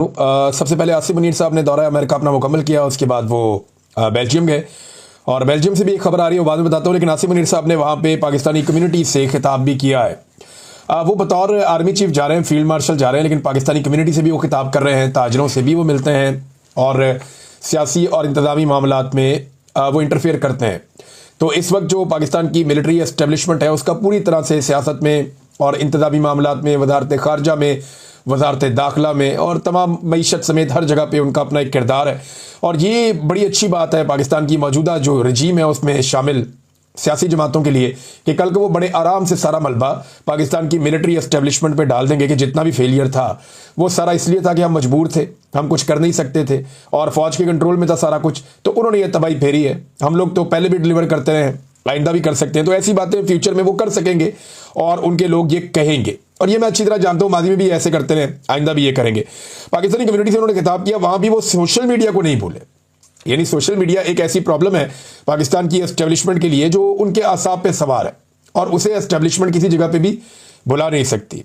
सबसे पहले आसिम मुनीर साहब ने दौरा अमेरिका अपना मुकम्मल किया। उसके बाद वो बेल्जियम गए और बेल्जियम से भी एक खबर आ रही है, वो बाद में बताता हूँ। लेकिन आसिम मुनीर साहब ने वहाँ पे पाकिस्तानी कम्युनिटी से खिताब भी किया है। वो बतौर आर्मी चीफ जा रहे हैं, फील्ड मार्शल जा रहे हैं, लेकिन पाकिस्तानी कम्युनिटी से भी वो खिताब कर रहे हैं, ताजरों से भी वो मिलते हैं और सियासी और इंतजामी मामलात में वो इंटरफेयर करते हैं। तो इस वक्त जो पाकिस्तान की मिलिट्री एस्टेब्लिशमेंट है उसका पूरी तरह से सियासत में और इंतजामी मामलात में, वजारत खारजा में, वजारत दाखिला में और तमाम मईशत समेत हर जगह पे उनका अपना एक किरदार है। और ये बड़ी अच्छी बात है पाकिस्तान की मौजूदा जो रजीम है उसमें शामिल सियासी जमातों के लिए कि कल को वो बड़े आराम से सारा मलबा पाकिस्तान की मिलिट्री एस्टेब्लिशमेंट पे डाल देंगे कि जितना भी फेलियर था वो सारा इसलिए था कि हम मजबूर थे, हम कुछ कर नहीं सकते थे और फौज के कंट्रोल में था सारा कुछ, तो उन्होंने ये तबाही फेरी है। हम लोग तो पहले भी डिलीवर करते रहे, आइंदा भी कर सकते हैं। तो ऐसी बातें फ्यूचर में वो कर सकेंगे और उनके लोग ये कहेंगे, और ये मैं अच्छी तरह जानता हूँ, माजी में भी ऐसे करते रहे, आइंदा भी ये करेंगे। पाकिस्तानी कम्युनिटी से उन्होंने खिताब किया, वहां भी वो सोशल मीडिया को नहीं भूले। यानी सोशल मीडिया एक ऐसी प्रॉब्लम है पाकिस्तान की एस्टेब्लिशमेंट के लिए जो उनके आसाब पे सवार है और उसे एस्टेब्लिशमेंट किसी जगह पे भी बुला नहीं सकती।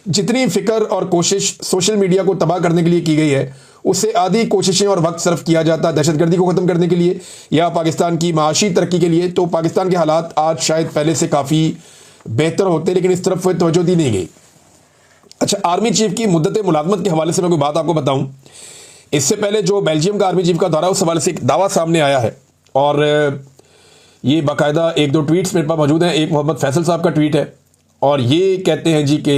जितनी फिक्र और कोशिश सोशल मीडिया को तबाह करने के लिए की गई है, उससे आधी कोशिशें और वक्त सर्फ किया जाता है दहशतगर्दी को ख़त्म करने के लिए या पाकिस्तान की माशी तरक्की के लिए, तो पाकिस्तान के हालात आज शायद पहले से काफ़ी बेहतर होते, लेकिन इस तरफ तवज्जो दी नहीं गई। अच्छा, आर्मी चीफ की मुद्दत मुलाजमत के हवाले से मैं कोई बात आपको बताऊं। इससे पहले जो बेल्जियम का आर्मी चीफ का दौरा, उस हवाले से एक दावा सामने आया है और ये बाकायदा एक दो ट्वीट्स मेरे पास मौजूद हैं। एक मोहम्मद फैसल साहब का ट्वीट है और ये कहते हैं जी कि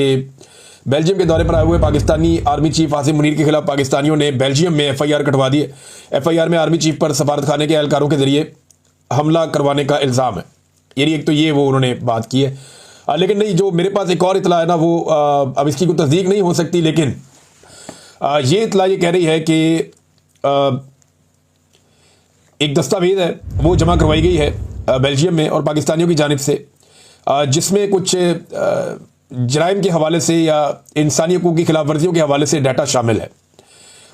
बेल्जियम के दौरे पर आए हुए पाकिस्तानी आर्मी चीफ आसिम मुनीर के खिलाफ पाकिस्तानियों ने बेल्जियम में FIR कटवा दी है। FIR में आर्मी चीफ पर सफारत खाने के एहलकारों के जरिए हमला करवाने का इल्ज़ाम है। यानी एक तो ये वो उन्होंने बात की है, लेकिन नहीं, जो मेरे पास एक और इतला है ना, वो अब इसकी कोई तस्दीक नहीं हो सकती, लेकिन ये इतला ये कह रही है कि एक दस्तावेज है वो जमा करवाई गई है बेल्जियम में और पाकिस्तानियों की जानिब से, जिसमें कुछ जराइम के हवाले से या इंसानी हकूक़ की खिलाफ वर्जियों के हवाले से डाटा शामिल है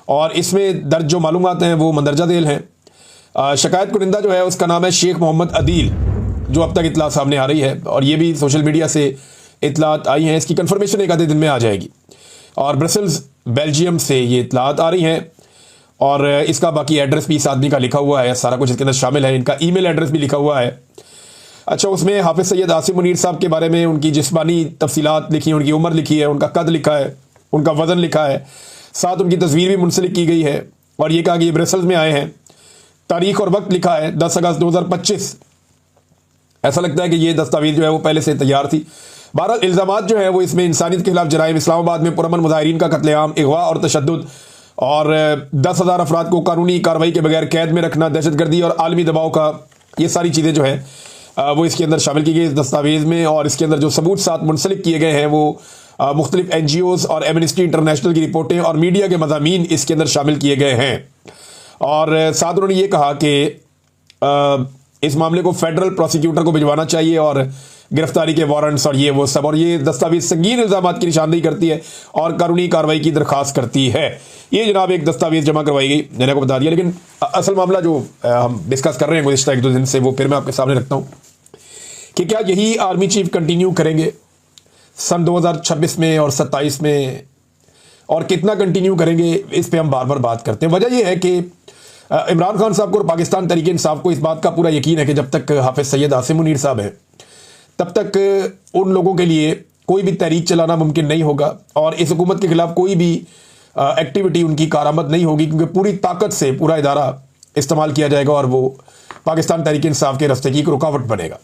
और इसमें दर्ज जो मालूमात हैं वो मंदरजा झेल हैं। शिकायत कुनिंदा जो है उसका नाम है शेख मोहम्मद अदील, जो अब तक इतला सामने आ रही है और ये भी सोशल मीडिया से इतलात आई हैं। इसकी कंफर्मेशन एक आधे दिन में आ जाएगी और ब्रसल्स बेल्जियम से ये इतलात आ रही हैं और इसका बाकी एड्रेस भी इस आदमी का लिखा हुआ है, सारा कुछ इसके अंदर शामिल है, इनका ईमेल एड्रेस भी लिखा हुआ है। अच्छा, उसमें हाफिज सैयद आसिम मुनीर साहब के बारे में उनकी जिस्मानी तफसीलात लिखी हैं, उनकी उम्र लिखी है, उनका कद लिखा है, उनका वज़न लिखा है, साथ उनकी तस्वीर भी मुंसलिक की गई है और ये कहा कि ये ब्रसल्स में आए हैं। तारीख और वक्त लिखा है 10 अगस्त 2025। ऐसा लगता है कि ये दस्तावेज जो है वो पहले से तैयार थी। 12 इल्ज़ामात जो है वो इसमें इंसानियत के खिलाफ जराइम, इस्लामाबाद में पुरअमन मुजाहिरीन का कत्लेआम, अगवा और तशद्दुद और 10,000 अफराद को कानूनी कार्रवाई के बगैर कैद में रखना, दहशतगर्दी और आलमी दबाव का, ये सारी चीज़ें जो है वो इसके अंदर शामिल की गई इस दस्तावेज़ में। और इसके अंदर जो सबूत साथ मुंसलिक किए गए हैं वो मुख्तलिफ NGOs और एमनेस्टी इंटरनेशनल की रिपोर्टें और मीडिया के मज़ामीन इसके अंदर शामिल किए गए हैं। और साथ उन्होंने ये कहा कि इस मामले को फेडरल प्रोसिक्यूटर को भिजवाना चाहिए और गिरफ्तारी के वारंट्स और ये वो सब, और ये दस्तावेज संगीन इल्ज़ामात की निशानदेही करती है और कानूनी कार्रवाई की दरख्वास्त करती है। ये जनाब एक दस्तावेज जमा करवाई गई, मैंने आपको बता दिया। लेकिन असल मामला जो हम डिस्कस कर रहे हैं गुज़िश्ता 1-2 दिन से, वो फिर मैं आपके सामने रखता हूँ कि क्या यही आर्मी चीफ कंटिन्यू करेंगे सन 2026 में और 27 में, और कितना कंटिन्यू करेंगे, इस पर हम बार बार बात करते हैं। वजह यह है कि इमरान खान साहब को और पाकिस्तान तहरीक इंसाफ को इस बात का पूरा यकीन है कि जब तक हाफिज सैयद आसिम मुनीर साहब हैं तब तक उन लोगों के लिए कोई भी तहरीक चलाना मुमकिन नहीं होगा और इस हुकूमत के खिलाफ कोई भी एक्टिविटी उनकी कारआमद नहीं होगी, क्योंकि पूरी ताकत से पूरा इदारा इस्तेमाल किया जाएगा और वो पाकिस्तान तहरीक इंसाफ के रास्ते की एक रुकावट बनेगा।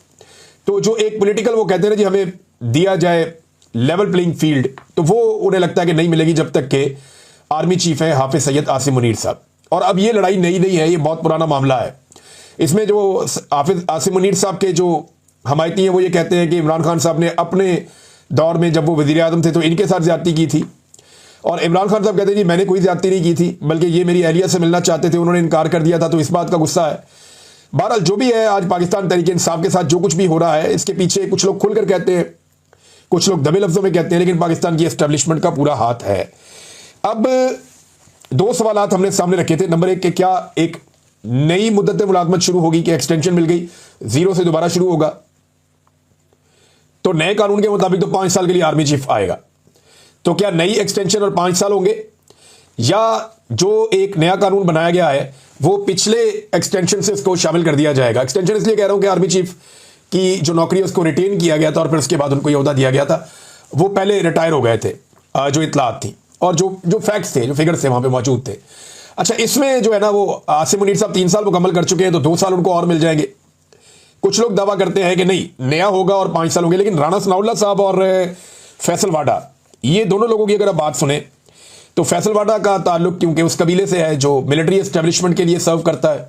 तो जो एक पॉलिटिकल वो कहते हैं ना जी हमें दिया जाए लेवल प्लेइंग फील्ड, तो वो उन्हें लगता है कि नहीं मिलेगी जब तक के आर्मी चीफ है हाफिज सैयद आसिम मुनीर साहब। और अब ये लड़ाई नई नहीं है, ये बहुत पुराना मामला है। इसमें जो हाफिज आसिम मुनीर साहब के जो हमायती हैं वो ये कहते हैं कि इमरान खान साहब ने अपने दौर में जब वो वज़ीर आज़म थे तो इनके साथ ज़्यादती की थी, और इमरान खान साहब कहते हैं जी मैंने कोई ज़्यादती नहीं की थी, बल्कि ये मेरी अहलिया से मिलना चाहते थे, उन्होंने इनकार कर दिया था, तो इस बात का गुस्सा है। बहरहाल जो भी है, आज पाकिस्तान तहरीक इंसाफ के साथ जो कुछ भी हो रहा है इसके पीछे कुछ लोग खुलकर कहते हैं, कुछ लोग दबे लफ्ज़ों में कहते हैं, लेकिन पाकिस्तान की एस्टेब्लिशमेंट का पूरा हाथ है। अब 2 सवालात हमने सामने रखे थे। नंबर 1 कि क्या एक नई मुद्दत मुलाजमत शुरू होगी कि एक्सटेंशन मिल गई, 0 से दोबारा शुरू होगा, तो नए कानून के मुताबिक तो 5 साल के लिए आर्मी चीफ आएगा, तो क्या नई एक्सटेंशन और 5 साल होंगे, या जो एक नया कानून बनाया गया है वो पिछले एक्सटेंशन से उसको शामिल कर दिया जाएगा। एक्सटेंशन इसलिए कह रहा हूं कि आर्मी चीफ की जो नौकरी है उसको रिटेन किया गया था और फिर उसके बाद उनको ये ओहदा दिया गया था, वो पहले रिटायर हो गए थे, जो इतलात थी और जो फैक्ट्स थे, जो फिगर्स थे वहां पे मौजूद थे। अच्छा, इसमें जो है ना वो आसिम मुनीर साहब 3 साल मुकम्मल कर चुके हैं, तो 2 साल उनको और मिल जाएंगे। कुछ लोग दावा करते हैं कि नहीं, नया होगा और 5 साल होंगे, लेकिन राणा सनाउल्लाह साहब और फैसल वाडा, ये दोनों लोगों की अगर आप बात सुने तो फैसल वाडा का ताल्लुक क्योंकि उस कबीले से है जो मिलिट्री एस्टेब्लिशमेंट के लिए सर्व करता है,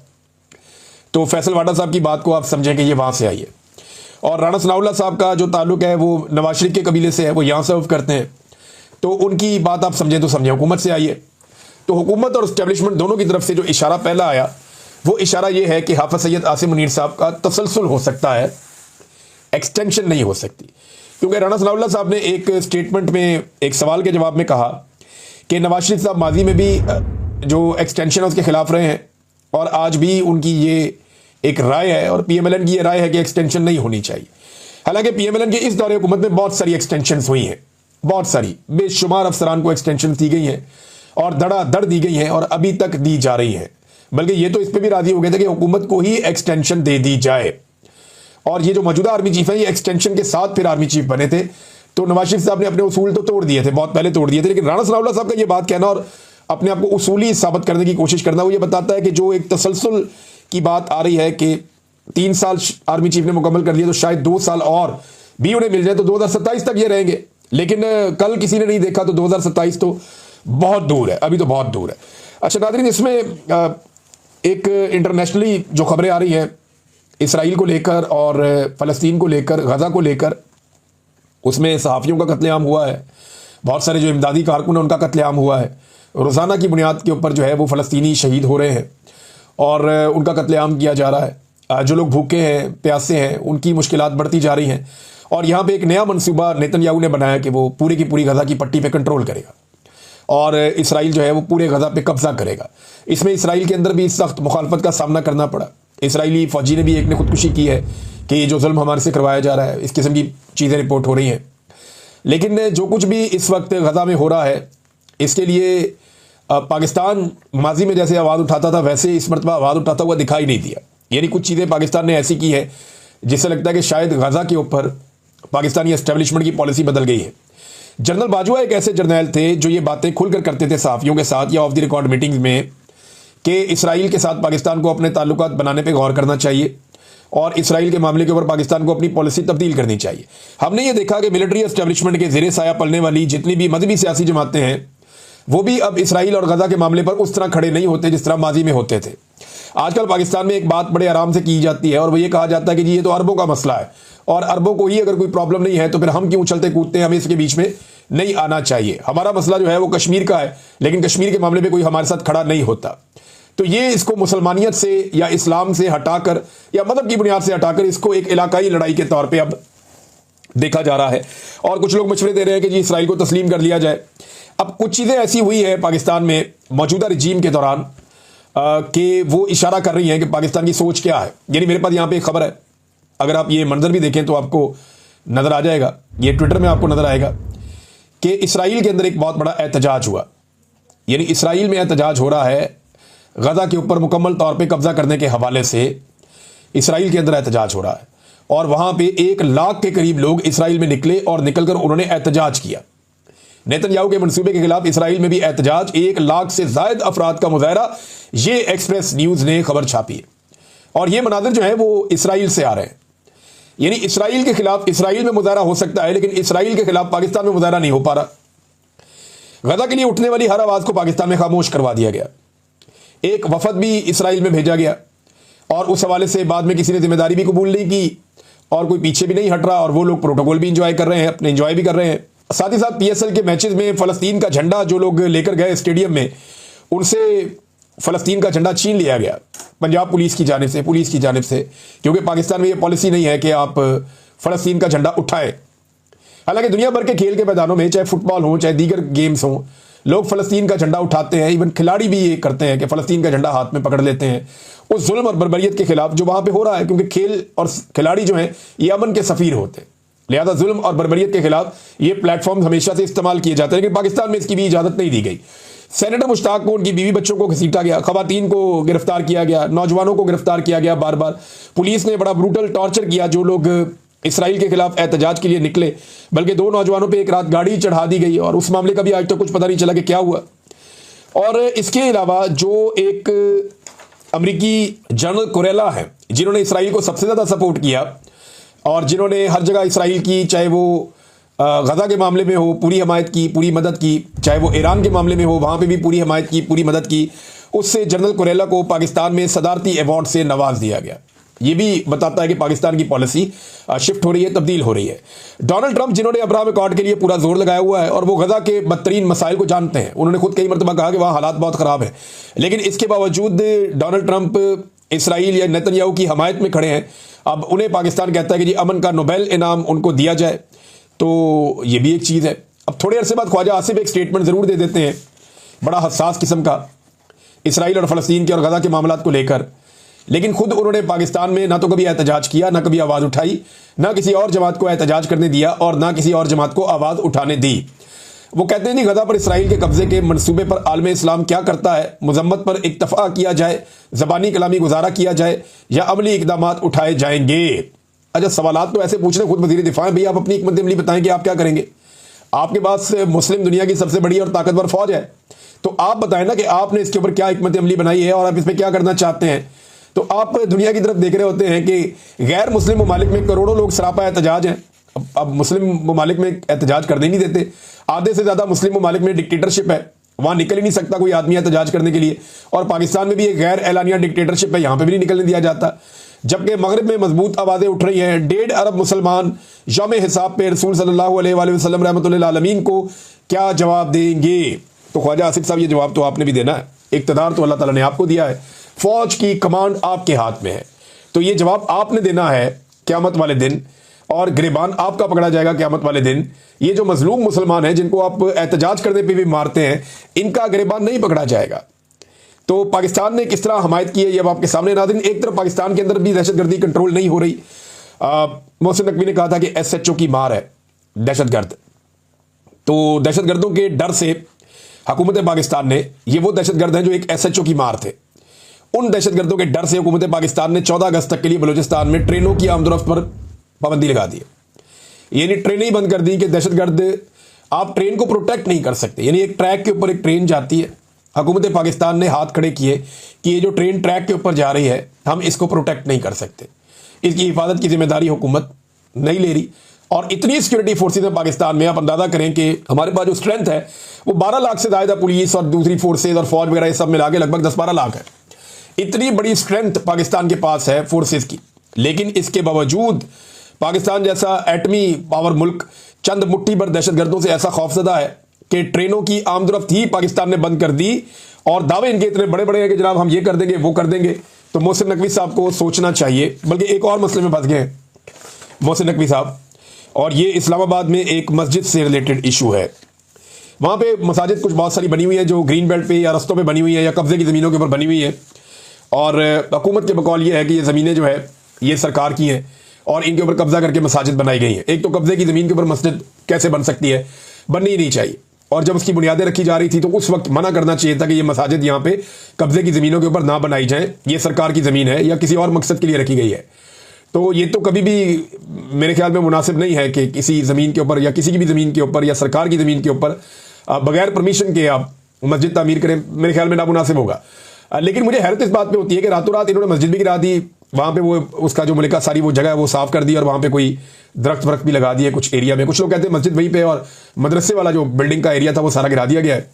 तो फैसल वाडा साहब की बात को आप समझें कि ये वहां से आई है। और राणा सनाउल्लाह साहब का जो ताल्लुक है वो नवाज शरीफ के कबीले से है, वो यहां सर्व करते हैं, तो उनकी बात आप समझें तो समझें हुकूमत से आई है। तो हुकूमत और एस्टेब्लिशमेंट दोनों की तरफ से जो इशारा पहला आया वो इशारा ये है कि हाफिज सैयद आसिम मुनीर साहब का तसलसल हो सकता है, एक्सटेंशन नहीं हो सकती। क्योंकि राणा सनाउल्लाह साहब ने एक स्टेटमेंट में एक सवाल के जवाब में कहा कि नवाज शरीफ साहब माजी में भी जो एक्सटेंशन है उसके खिलाफ रहे हैं और आज भी उनकी ये एक राय है और पीएमएलएन की ये राय है कि एक्सटेंशन नहीं होनी चाहिए। हालांकि पीएमएलएन के इस दौरे हुकूमत में बहुत सारी एक्सटेंशन हुई हैं, बहुत सारी बेशुमार अफसरान को एक्सटेंशन दी गई हैं और धड़ाधड़ दी गई हैं और अभी तक दी जा रही हैं। बल्कि ये तो इस पर भी राजी हो गए थे कि हुकूमत को ही एक्सटेंशन दे दी जाए। और ये जो मौजूदा आर्मी चीफ है ये एक्सटेंशन के साथ फिर आर्मी चीफ बने थे, तो नवाज शरीफ साहब ने अपने उसूल तो तोड़ दिए थे, बहुत पहले तोड़ दिए थे। लेकिन राणा सनाउल्लाह साहब का ये बात कहना और अपने आप को उसूली साबित करने की कोशिश करना, वो ये बताता है कि जो एक तसलसल की बात आ रही है कि 3 साल आर्मी चीफ ने मुकम्मल कर दिया तो शायद 2 साल और भी उन्हें मिल जाए तो 2027 तक ये रहेंगे। लेकिन कल किसी ने नहीं देखा तो 2027 तो बहुत दूर है, अभी तो बहुत दूर है। अच्छा नाज़रीन, इसमें एक इंटरनेशनली जो खबरें आ रही हैं इसराइल को लेकर और फ़लस्तीन को लेकर, गज़ा को लेकर, उसमें सहाफ़ियों का कत्लेआम हुआ है, बहुत सारे जो इमदादी कारकुन हैं उनका कत्लेआम हुआ है, रोज़ाना की बुनियाद के ऊपर जो है वो फ़लस्तीनी शहीद हो रहे हैं और उनका कत्लेआम किया जा रहा है। जो लोग भूखे हैं, प्यासे हैं, उनकी मुश्किलात बढ़ती जा रही हैं। और यहाँ पे एक नया मनसूबा नेतन्याहू ने बनाया कि वो पूरी की पूरी गज़ा की पट्टी पे कंट्रोल करेगा और इसराइल जो है वो पूरे गज़ा पे कब्जा करेगा। इसमें इसराइल के अंदर भी सख्त मुखालफत का सामना करना पड़ा। इसराइली फ़ौजी ने भी एक ने खुदकुशी की है कि ये जो जुल्म हमारे से करवाया जा रहा है, इस किस्म की चीज़ें रिपोर्ट हो रही हैं। लेकिन जो कुछ भी इस वक्त गज़ा में हो रहा है इसके लिए पाकिस्तान माजी में जैसे आवाज़ उठाता था वैसे इस मरतबा आवाज़ उठाता हुआ दिखाई नहीं दिया। यानी कुछ चीज़ें पाकिस्तान ने ऐसी की है जिससे लगता है कि शायद गज़ा के ऊपर पाकिस्तानी एस्टेब्लिशमेंट की पॉलिसी बदल गई है। जनरल बाजवा एक ऐसे जर्नैल थे जो ये बातें खुलकर करते थे सहाफ़ियों के साथ या ऑफ द रिकॉर्ड मीटिंग्स में कि इसराइल के साथ पाकिस्तान को अपने ताल्लुकात बनाने पे गौर करना चाहिए और इसराइल के मामले के ऊपर पाकिस्तान को अपनी पॉलिसी तब्दील करनी चाहिए। हमने ये देखा कि मिलिट्री एस्टेब्लिशमेंट के ज़ेरे साया पलने वाली जितनी भी मजहबी सियासी जमातें हैं वो भी अब इसराइल और गज़ा के मामले पर उस तरह खड़े नहीं होते जिस तरह माजी में होते थे। आजकल पाकिस्तान में एक बात बड़े आराम से की जाती है और वो ये कहा जाता है कि जी ये तो अरबों का मसला है और अरबों को ही अगर कोई प्रॉब्लम नहीं है तो फिर हम क्यों उछलते कूदते हैं, हमें इसके बीच में नहीं आना चाहिए। हमारा मसला जो है वो कश्मीर का है लेकिन कश्मीर के मामले में कोई हमारे साथ खड़ा नहीं होता। तो ये इसको मुसलमानियत से या इस्लाम से हटाकर या मदद की बुनियाद से हटाकर इसको एक इलाकाई लड़ाई के तौर पर अब देखा जा रहा है। और कुछ लोग मशवरे दे रहे हैं कि जी इसराइल को तस्लीम कर लिया जाए। अब कुछ चीज़ें ऐसी हुई है पाकिस्तान में मौजूदा रजीम के दौरान कि वो इशारा कर रही हैं कि पाकिस्तान की सोच क्या है। यानी मेरे पास यहाँ पे एक खबर है, अगर आप ये मंजर भी देखें तो आपको नज़र आ जाएगा, ये ट्विटर में आपको नज़र आएगा कि इसराइल के अंदर एक बहुत बड़ा एहतजाज हुआ। यानी इसराइल में एहतजाज हो रहा है गज़ा के ऊपर मुकम्मल तौर पे कब्जा करने के हवाले से। इसराइल के अंदर एहतजाज हो रहा है और वहाँ पे 1 लाख के करीब लोग इसराइल में निकले और निकलकर उन्होंने एहतजाज किया। नेतन्याहू के मंसूबे के खिलाफ इसराइल में भी एहतजाज, 1 लाख से ज़ायद अफराद का मुजाहरा, ये एक्सप्रेस न्यूज़ ने खबर छापी है। और ये मनाजिर जो है वो इसराइल से आ रहे हैं। यानी इसराइल के खिलाफ इसराइल में मुजाहरा हो सकता है लेकिन इसराइल के खिलाफ पाकिस्तान में मुजाहरा नहीं हो पा रहा। गज़ा के लिए उठने वाली हर आवाज़ को पाकिस्तान में खामोश करवा दिया गया। एक वफद भी इसराइल में भेजा गया और उस हवाले से बाद में किसी ने जिम्मेदारी भी कबूल नहीं की और कोई पीछे भी नहीं हट रहा और वो लोग प्रोटोकॉल भी इंजॉय कर रहे हैं, अपने इंजॉय भी कर रहे हैं। साथ ही साथ PSL के मैचेस में फ़लस्तीन का झंडा जो लोग लेकर गए स्टेडियम में, उनसे फ़लस्तीन का झंडा छीन लिया गया पंजाब पुलिस की जानिब से, क्योंकि पाकिस्तान में ये पॉलिसी नहीं है कि आप फ़लस्तीन का झंडा उठाएं। हालांकि दुनिया भर के खेल के मैदानों में, चाहे फुटबॉल हो चाहे दीगर गेम्स हों, लोग फ़लस्तीन का झंडा उठाते हैं। इवन खिलाड़ी भी ये करते हैं कि फ़लस्तीन का झंडा हाथ में पकड़ लेते हैं उस जुल्म और बर्बरियत के खिलाफ जो वहाँ पे हो रहा है, क्योंकि खेल और खिलाड़ी जो हैं ये अमन के सफ़ीर होते हैं। लिहाजा जुल्म और बर्बरियत के खिलाफ ये प्लेटफॉर्म हमेशा से इस्तेमाल किए जाते हैं, लेकिन पाकिस्तान में इसकी भी इजाज़त नहीं दी गई। सेनेटर मुश्ताक को, उनकी बीवी बच्चों को घसीटा गया, खवातीन को गिरफ्तार किया गया, नौजवानों को गिरफ्तार किया गया। बार बार पुलिस ने बड़ा ब्रूटल टॉर्चर किया जो लोग इसराइल के खिलाफ एहतजाज के लिए निकले। बल्कि 2 नौजवानों पे एक रात गाड़ी चढ़ा दी गई और उस मामले का भी आज तक कुछ पता नहीं चला कि क्या हुआ। और इसके अलावा जो एक अमेरिकी जनरल कुरेला है जिन्होंने इसराइल को सबसे ज़्यादा सपोर्ट किया और जिन्होंने हर जगह इसराइल की, चाहे वो गजा के मामले में हो, पूरी हमायत की, पूरी मदद की, चाहे वो ईरान के मामले में हो, वहाँ पे भी पूरी हमायत की, पूरी मदद की, उससे जनरल कुरेला को पाकिस्तान में सदारती अवार्ड से नवाज दिया गया। ये भी बताता है कि पाकिस्तान की पॉलिसी शिफ्ट हो रही है, तब्दील हो रही है। डोनाल्ड ट्रंप जिन्होंने अब्राहम अकॉर्ड के लिए पूरा जोर लगाया हुआ है और वो गजा के बदतरीन मसाइल को जानते हैं, उन्होंने खुद कई मरतबा कहा कि वहाँ हालात बहुत ख़राब हैं, लेकिन इसके बावजूद डोनाल्ड ट्रंप इसराइल या नेतन्याहू की हमायत में खड़े हैं। अब उन्हें पाकिस्तान कहता है कि जी अमन का नोबेल इनाम उनको दिया जाए, तो ये भी एक चीज़ है। अब थोड़े अरसे बाद ख्वाजा आसिफ एक स्टेटमेंट ज़रूर दे देते हैं, बड़ा हसास किस्म का, इसराइल और फ़लस्तीन के और गजा के मामलात को लेकर, लेकिन खुद उन्होंने पाकिस्तान में ना तो कभी एहतजाज किया, ना कभी आवाज़ उठाई, ना किसी और जमात को एहतजाज करने दिया और ना किसी और जमात को आवाज़ उठाने दी। वो कहते हैं कि गजा पर इसराइल के कब्जे के मंसूबे पर आलम इस्लाम क्या करता है, मजम्मत पर इत्तफाक किया जाए, ज़बानी कलामी गुजारा किया जाए या अमली इकदामात उठाए जाएंगे। अच्छा, सवालात तो ऐसे पूछ रहे खुद वज़ीर दिफा हैं, भैया आप अपनी हिकमत अमली बताएं कि आप क्या करेंगे। आपके पास मुस्लिम दुनिया की सबसे बड़ी और ताकतवर फौज है, तो आप बताएं ना कि आपने इसके ऊपर क्या हिकमत अमली बनाई है और आप इसमें क्या करना चाहते हैं। तो आप दुनिया की तरफ देख रहे होते हैं कि गैर मुस्लिम ममालिक में करोड़ों लोग सरापा एहतजाज हैं। अब मुस्लिम ममालिक में एहतजाज करने नहीं देते, आधे से ज़्यादा मुस्लिम ममालिक में डिक्टेटरशिप है, वहाँ निकल ही नहीं सकता कोई आदमी एहतजाज करने के लिए। और पाकिस्तान में भी एक गैर एलानिया डिक्टेटरशिप है, यहाँ पे भी नहीं निकलने दिया जाता। जबकि मगरब में मजबूत आवाज़ें उठ रही हैं। 1.5 अरब मुसलमान यौम हिसाब पे रसूल सल्लल्लाहु अलैहि वसल्लम रहमतुल्लिल आलमीन को क्या जवाब देंगे। तो ख्वाजा आसिफ साहब, ये जवाब तो आपने भी देना है, इक़्तिदार तो अल्लाह ताला ने आपको दिया है, फौज की कमांड आपके हाथ में है, तो ये जवाब आपने देना है क़यामत वाले दिन, और गिरबान आपका पकड़ा जाएगा क़यामत वाले दिन। ये जो मजलूम मुसलमान हैं जिनको आप एहतजाज करने पे भी मारते हैं, इनका गिरबान नहीं पकड़ा जाएगा। तो पाकिस्तान ने किस तरह हमायत की है ये अब आपके सामने। नाज़रीन, एक तरफ पाकिस्तान के अंदर भी दहशतगर्दी कंट्रोल नहीं हो रही। मोहसिन नकवी ने कहा था कि SHO की मार है दहशतगर्द, तो दहशतगर्दों के डर से हुकूमत पाकिस्तान ने, ये वो दहशतगर्द हैं जो एक SHO की मार थे, उन दहशतगर्दों के डर से हुकूमत पाकिस्तान ने 14 अगस्त तक के लिए बलूचिस्तान में ट्रेनों की आमदोरफ्त पर पाबंदी लगा दी है। यानी ट्रेनें ही बंद कर दी कि दहशतगर्द, आप ट्रेन को प्रोटेक्ट नहीं कर सकते। यानी एक ट्रैक के ऊपर एक ट्रेन जाती है, हुकूमत पाकिस्तान ने हाथ खड़े किए कि ये जो ट्रेन ट्रैक के ऊपर जा रही है हम इसको प्रोटेक्ट नहीं कर सकते, इसकी हिफाजत की जिम्मेदारी हुकूमत नहीं ले रही। और इतनी सिक्योरिटी फोर्सेज है पाकिस्तान में, आप अंदाजा करें कि हमारे पास जो स्ट्रेंथ है वो 12 लाख से ज़्यादा पुलिस और दूसरी फोर्सेज और फौज वगैरह ये सब मिला के लगभग 10-12 लाख है। इतनी बड़ी स्ट्रेंथ पाकिस्तान के पास है फोर्सेज की, लेकिन इसके बावजूद पाकिस्तान जैसा एटमी पावर मुल्क चंद मुट्ठी भर दहशतगर्दों से ऐसा खौफजदा है कि ट्रेनों की आमदरफ्त ही पाकिस्तान ने बंद कर दी, और दावे इनके इतने बड़े बड़े हैं कि जनाब हम ये कर देंगे वो कर देंगे। तो मोहसिन नकवी साहब को सोचना चाहिए। बल्कि एक और मसले में फंस गए हैं मोहसिन नकवी साहब, और ये इस्लामाबाद में एक मस्जिद से रिलेटेड इशू है। वहाँ पे मसाजिद कुछ बहुत सारी बनी हुई है जो ग्रीन बेल्ट पे या रस्तों पे बनी हुई है या कब्जे की ज़मीनों के ऊपर बनी हुई है, और हुकूमत के बकौल ये है कि ये ज़मीनें जो है ये सरकार की हैं और इनके ऊपर कब्जा करके मसाजिद बनाई गई हैं। एक तो कब्जे की ज़मीन के ऊपर मस्जिद कैसे बन सकती है, बननी ही नहीं चाहिए। और जब उसकी बुनियादें रखी जा रही थी तो उस वक्त मना करना चाहिए था कि ये मसाजिद यहाँ पे कब्जे की ज़मीनों के ऊपर ना बनाई जाए, ये सरकार की ज़मीन है या किसी और मकसद के लिए रखी गई है। तो ये तो कभी भी मेरे ख्याल में मुनासिब नहीं है कि किसी ज़मीन के ऊपर या किसी की भी ज़मीन के ऊपर या सरकार की ज़मीन के ऊपर बगैर परमिशन के आप मस्जिद तामीर करें, मेरे ख्याल में नामुनासिब होगा। लेकिन मुझे हैरत इस बात पे होती है कि रातों रात इन्होंने मस्जिद भी गिरा दी, वहाँ पे वो उसका जो मलिका सारी वो जगह है वो साफ़ कर दी और वहाँ पे कोई दरख्त वरख्त भी लगा दिए कुछ एरिया में। कुछ लोग कहते हैं मस्जिद वहीं पे और मदरसे वाला जो बिल्डिंग का एरिया था वो सारा गिरा दिया गया है।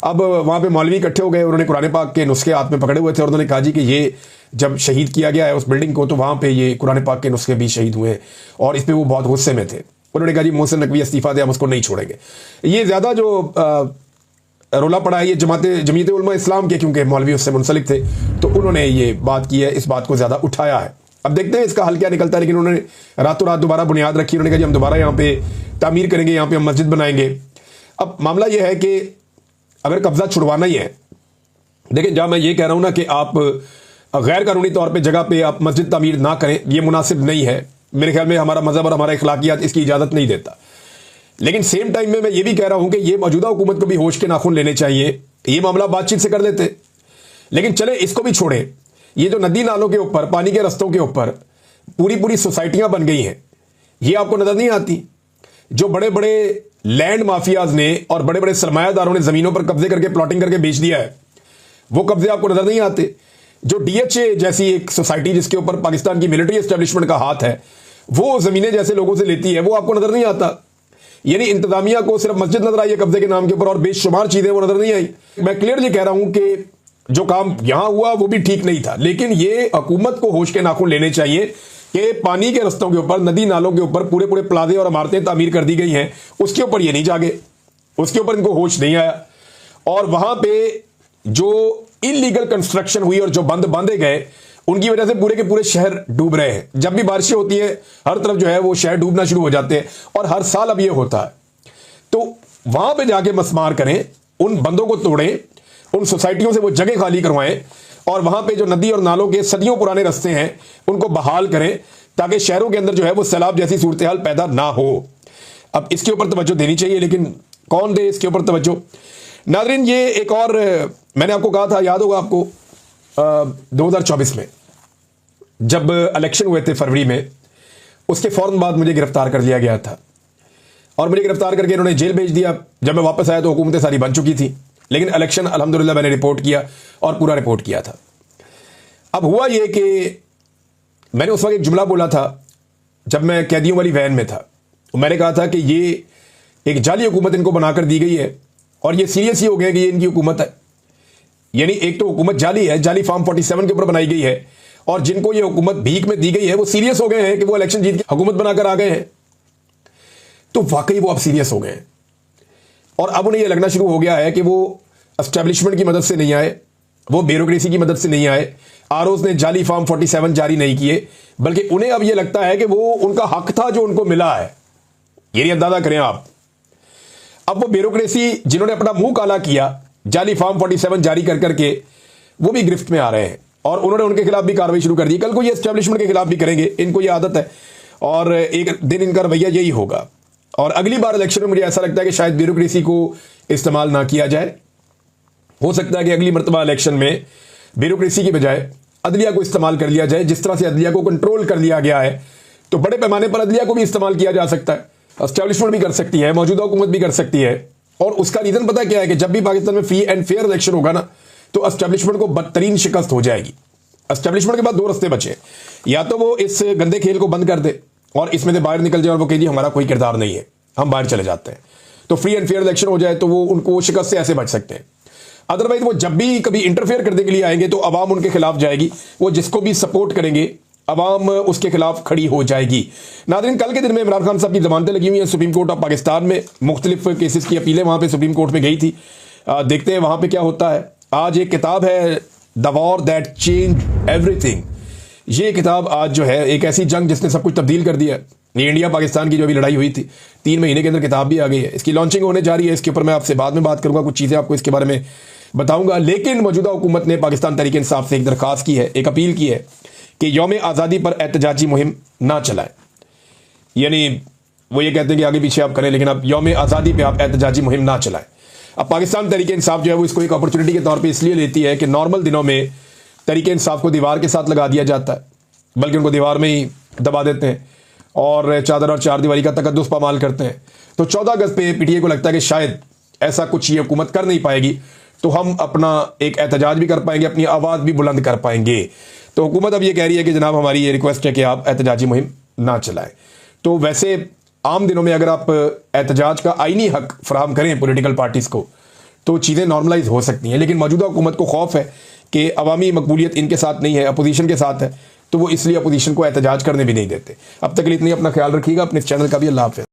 अब वहाँ पे मौलवी इकट्ठे हो गए, उन्होंने कुरान पाक के नुस्खे हाथ में पकड़े हुए थे और उन्होंने कहा जी कि ये जब शहीद किया गया है उस बिल्डिंग को तो वहाँ पे ये कुरान पाक के नुस्खे भी शहीद हुए और इस पर वो बहुत गुस्से में थे। उन्होंने कहा जी मोहसिन नकवी इस्तीफ़ा दे, हम उसको नहीं छोड़ेंगे। ये ज़्यादा जो रोला पड़ा है ये जमीयत उलमा इस्लाम के, क्योंकि मौलवी उससे मुंसलिक थे तो उन्होंने ये बात की है, इस बात को ज़्यादा उठाया है। अब देखते हैं इसका हल क्या निकलता है। लेकिन उन्होंने रातों रात दोबारा बुनियाद रखी, उन्होंने कहा जी हम दोबारा यहाँ पे तामीर करेंगे, यहाँ पे हम मस्जिद बनाएंगे। अब मामला ये है कि अगर कब्जा छुड़वाना ही है, देखिए जहाँ मैं ये कह रहा हूँ ना कि आप गैर कानूनी तौर पे जगह पे आप मस्जिद तामीर ना करें, ये मुनासिब नहीं है। मेरे ख्याल में हमारा मजहब और हमारा इखलाकियात इसकी इजाज़त नहीं देता। लेकिन सेम टाइम में मैं ये भी कह रहा हूँ कि ये मौजूदा हुकूमत को भी होश के नाखून लेने चाहिए ये मामला बातचीत से कर लेते। लेकिन चले इसको भी छोड़े, ये जो नदी नालों के ऊपर, पानी के रस्तों के ऊपर पूरी पूरी सोसाइटियां बन गई हैं, ये आपको नजर नहीं आती? जो बड़े बड़े लैंड माफियाज ने और बड़े बड़े सरमायादारों ने जमीनों पर कब्जे करके प्लॉटिंग करके बेच दिया है, वो कब्जे आपको नजर नहीं आते? जो डीएचए जैसी एक सोसाइटी जिसके ऊपर पाकिस्तान की मिलिट्री एस्टेब्लिशमेंट का हाथ है, वो जमीनें जैसे लोगों से लेती है, वो आपको नजर नहीं आता? यानी इंतजामिया को सिर्फ मस्जिद नजर आई है कब्जे के नाम के ऊपर और बेशुमार चीजें वो नजर नहीं आई। मैं क्लियरली कह रहा हूं कि जो काम यहां हुआ वो भी ठीक नहीं था, लेकिन ये हुकूमत को होश के नाखून लेने चाहिए कि पानी के रस्तों के ऊपर, नदी नालों के ऊपर पूरे पूरे प्लाजे और इमारतें तामीर कर दी गई हैं, उसके ऊपर ये नहीं जागे, उसके ऊपर इनको होश नहीं आया। और वहां पे जो इलीगल कंस्ट्रक्शन हुई और जो बंद बांधे गए, उनकी वजह से पूरे के पूरे शहर डूब रहे हैं। जब भी बारिशें होती है हर तरफ जो है वो शहर डूबना शुरू हो जाते हैं, और हर साल अब ये होता है। तो वहां पे जाके मसमार करें, उन बंदों को तोड़ें, उन सोसाइटियों से वो जगह खाली करवाएं, और वहां पे जो नदी और नालों के सदियों पुराने रास्ते हैं उनको बहाल करें, ताकि शहरों के अंदर जो है वो सैलाब जैसी सूरत हाल पैदा ना हो। अब इसके ऊपर तवज्जो देनी चाहिए, लेकिन कौन दे इसके ऊपर तवज्जो? नाज़रीन, ये एक और मैंने आपको कहा था, याद होगा आपको, 2024 में जब इलेक्शन हुए थे फरवरी में, उसके फौरन बाद मुझे गिरफ्तार कर लिया गया था और मुझे गिरफ्तार करके इन्होंने जेल भेज दिया। जब मैं वापस आया तो हुकूमतें सारी बन चुकी थी, लेकिन इलेक्शन अल्हम्दुलिल्लाह मैंने रिपोर्ट किया और पूरा रिपोर्ट किया था। अब हुआ ये कि मैंने उस वक्त एक जुमला बोला था जब मैं कैदियों वाली वैन में था। मैंने कहा था कि ये एक जाली हुकूमत इनको बनाकर दी गई है और ये सीरियस ही हो गया कि ये इनकी हुकूमत है। यानी एक तो हुकूमत जाली है, जाली फार्म 47 के ऊपर बनाई गई है, और जिनको ये हुकूमत भीख में दी गई है वो सीरियस हो गए हैं कि वो इलेक्शन जीत के हुकूमत बनाकर आ गए हैं। तो वाकई वो अब सीरियस हो गए हैं और अब उन्हें यह लगना शुरू हो गया है कि वो एस्टेब्लिशमेंट की मदद से नहीं आए, वो ब्यूरोक्रेसी की मदद से नहीं आए, आरओज ने जाली फार्म 47 जारी नहीं किए, बल्कि उन्हें अब यह लगता है कि वो उनका हक था जो उनको मिला है। ये अंदाजा करें आप। अब वो ब्यूरोक्रेसी जिन्होंने अपना मुंह काला किया जाली फार्म 47 जारी कर करके, वो भी गिरफ्त में आ रहे हैं और उन्होंने उनके खिलाफ भी कार्रवाई शुरू कर दी। कल को ये एस्टेब्लिशमेंट के खिलाफ भी करेंगे, इनको ये आदत है और एक दिन इनका रवैया यही होगा। और अगली बार इलेक्शन में मुझे ऐसा लगता है कि शायद ब्यूरोक्रेसी को इस्तेमाल ना किया जाए। हो सकता है कि अगली मरतबा इलेक्शन में ब्यूरोक्रेसी की बजाय अदलिया को इस्तेमाल कर लिया जाए। जिस तरह से अदलिया को कंट्रोल कर लिया गया है, तो बड़े पैमाने पर अदलिया को भी इस्तेमाल किया जा सकता है। एस्टेब्लिशमेंट भी कर सकती है, मौजूदा हुकूमत भी कर सकती है। और उसका रीजन पता क्या है कि जब भी पाकिस्तान में फ्री एंड फेयर इलेक्शन होगा ना, तो एस्टेब्लिशमेंट को बदतरीन शिकस्त हो जाएगी। एस्टेब्लिशमेंट के बाद दो रास्ते बचे, या तो वो इस गंदे खेल को बंद कर दे और इसमें से बाहर निकल जाए और वो कह जी हमारा कोई किरदार नहीं है, हम बाहर चले जाते हैं, तो फ्री एंड फेयर इलेक्शन हो जाए, तो वो उनको शिकस्त से ऐसे बच सकते हैं। अदरवाइज वो जब भी कभी इंटरफेयर करने के लिए आएंगे तो अवाम उनके खिलाफ जाएगी, वो जिसको भी सपोर्ट करेंगे अवाम उसके खिलाफ खड़ी हो जाएगी। नाज़रीन, कल के दिन में इमरान खान साहब की जमानतें लगी हुई हैं सुप्रीम कोर्ट ऑफ पाकिस्तान में, मुख्तलिफ केसेस की अपीलें वहां पे सुप्रीम कोर्ट में गई थी। देखते हैं वहां पे क्या होता है। आज एक किताब है the war that change everything. ये किताब आज जो है एक ऐसी जंग जिसने सब कुछ तब्दील कर दिया। ये इंडिया पाकिस्तान की जो अभी लड़ाई हुई थी, 3 महीने के अंदर किताब भी आ गई है, इसकी लॉन्चिंग होने जा रही है। इसके ऊपर मैं आपसे बाद में बात करूंगा, कुछ चीज़ें आपको इसके बारे में बताऊंगा। लेकिन मौजूदा हुकूमत ने पाकिस्तान तहरीक इंसाफ से एक दरख्वास्त की है, एक अपील की है कि यौम आज़ादी पर एहतजाजी मुहिम ना चलाएं। यानी वो ये कहते हैं कि आगे पीछे आप करें, लेकिन आप यौम आज़ादी पे आप एहतजाजी मुहिम ना चलाएं। अब पाकिस्तान तहरीक इंसाफ जो है वो इसको एक अपॉर्चुनिटी के तौर पे इसलिए लेती है कि नॉर्मल दिनों में तहरीक इंसाफ को दीवार के साथ लगा दिया जाता है, बल्कि उनको दीवार में ही दबा देते हैं और चादर और चारदीवारी का तकद्दुस पामाल करते हैं। तो 14 अगस्त पे पीटीआई को लगता है कि शायद ऐसा कुछ ये हुकूमत कर नहीं पाएगी, तो हम अपना एक एहतजाज भी कर पाएंगे, अपनी आवाज़ भी बुलंद कर पाएंगे। तो हुकूमत अब ये कह रही है कि जनाब हमारी ये रिक्वेस्ट है कि आप एहतजाजी मुहिम ना चलाएं। तो वैसे आम दिनों में अगर आप एहतजाज का आईनी हक फराहम करें पॉलिटिकल पार्टीज़ को, तो चीज़ें नॉर्मलाइज हो सकती हैं। लेकिन मौजूदा हुकूमत को खौफ है कि अवामी मकबूलियत इनके साथ नहीं है, अपोजिशन के साथ है, तो वो इसलिए अपोजिशन को एहतजाज करने भी नहीं देते। अब तक के लिए इतनी, अपना ख्याल रखिएगा, अपने इस चैनल का भी। अल्लाह हाफ़िज़।